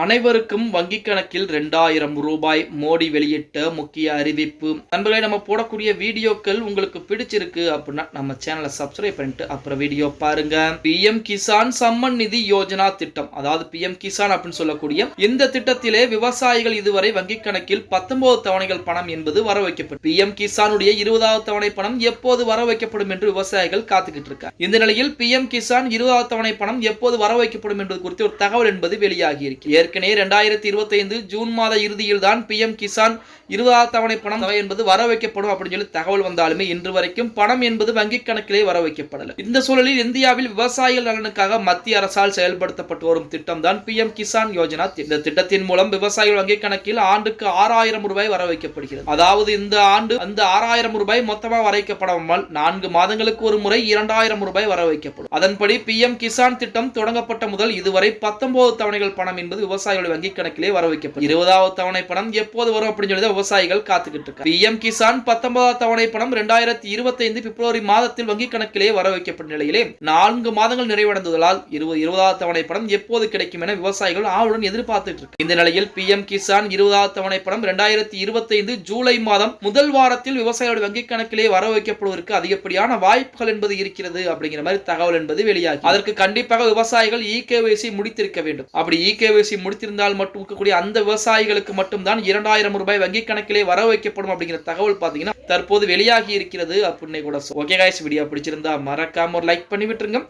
அனைவருக்கும் வங்கிக் கணக்கில் 2000 ரூபாய் மோடி வெளியிட்ட முக்கிய அறிவிப்பு. நண்பர்களே, நம்ம போடக்கூடிய வீடியோக்கள் உங்களுக்கு பிடிச்சிருக்கு அப்படின்னா நம்ம சேனலை சப்ஸ்கிரைப் பண்ணிட்டு அப்புறம் வீடியோ பாருங்க. PM கிசான் சம்மன் நிதி யோஜனா திட்டம், அதாவது PM கிசான் அப்படின்னு சொல்லக்கூடிய இந்த திட்டத்திலே விவசாயிகள் இதுவரை வங்கிக் கணக்கில் 19 தவணைகள் பணம் என்பது வர வைக்கப்படும். PM கிசானுடைய 20வது தவணை பணம் எப்போது வர வைக்கப்படும் என்று விவசாயிகள் காத்துக்கிட்டு இருக்காங்க. இந்த நிலையில் PM கிசான் 20வது தவணை பணம் எப்போது வர வைக்கப்படும் என்பது குறித்து ஒரு தகவல் என்பது வெளியாகி இருக்கு. ஏற்கனவே 2025 ஜூன் மாத இறுதியில் தான் PM கிசான் 20வது தவணை பணம் என்பது வர வைக்கப்படும் அப்படின்னு சொல்லி தகவல் வந்தாலுமே இன்று வரைக்கும் பணம் என்பது வங்கிக் கணக்கிலே வர வைக்கப்படல. இந்த சூழலில் இந்தியாவில் விவசாயிகள் நலனுக்காக மத்திய அரசால் செயல்படுத்தப்பட்டு வரும் திட்டம் தான் PM கிசான் யோஜனா. இந்த திட்டத்தின் மூலம் விவசாயிகள் வங்கிக் கணக்கில் ஆண்டுக்கு 6000 ரூபாய் வர வைக்கப்படுகிறது. அதாவது இந்த ஆண்டு அந்த 6000 ரூபாய் மொத்தமாக வர வைக்கப்படாமல் 4 மாதங்களுக்கு ஒரு முறை 2000 ரூபாய் வர வைக்கப்படும். அதன்படி PM கிசான் திட்டம் தொடங்கப்பட்ட முதல் இதுவரை 19 தவணைகள் பணம் என்பது விவசாயிகளுடைய வங்கிக் கணக்கிலே வர வைக்கப்படும். 20வது தவணை பணம் எப்போது வரும் அப்படின்னு சொல்லி விவசாயிகள் காத்துக்கிட்டு இருக்காங்க. PM கிசான் 19வது தவணை பணம் 2025 பிப்ரவரி மாதத்தில் வங்கிக் கணக்கிலே வர வைக்கப்பட்ட நிலையிலே 4 மாதங்கள் நிறைவடைந்ததால் 20வது தவணை பணம் எப்போது கிடைக்கும் என விவசாயிகள் ஆவலுடன் எதிர்பார்த்துட்டு இருக்காங்க. இந்த நிலையில் PM கிசான் 20வது தவணை பணம் 2025 ஜூலை மாதம் முதல் வாரத்தில் விவசாயிகளுடைய வங்கிக் கணக்கிலே வர வைக்கப்படுவதற்கு அதிகப்படியான வாய்ப்புகள் என்பது இருக்கிறது அப்படிங்கிற மாதிரி தகவல் என்பது வெளியாகி, அதற்கு கண்டிப்பாக விவசாயிகள் EKYC முடித்திருக்க வேண்டும். அப்படி EKYC முடித்திருந்தால் மட்டும் இருக்கக்கூடிய அந்த விவசாயிகளுக்கு மட்டும்தான் 2000 ரூபாய் வங்கிக் கணக்கிலே வர வைக்கப்படும் அப்படிங்கிற தகவல் பாத்தீங்கன்னா தற்போது வெளியாகி இருக்கிறது அப்படின்னு கூட. ஓகே गाइस, வீடியோ பிடிச்சிருந்தா மறக்காம ஒரு லைக் பண்ணி விட்டுருங்க.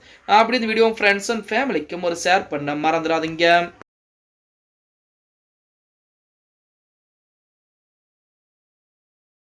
அப்படி இந்த வீடியோ ஃப்ரெண்ட்ஸ் அண்ட் ஃபேமிலிக்கும் ஒரு ஷேர் பண்ண மறந்துடாதீங்க.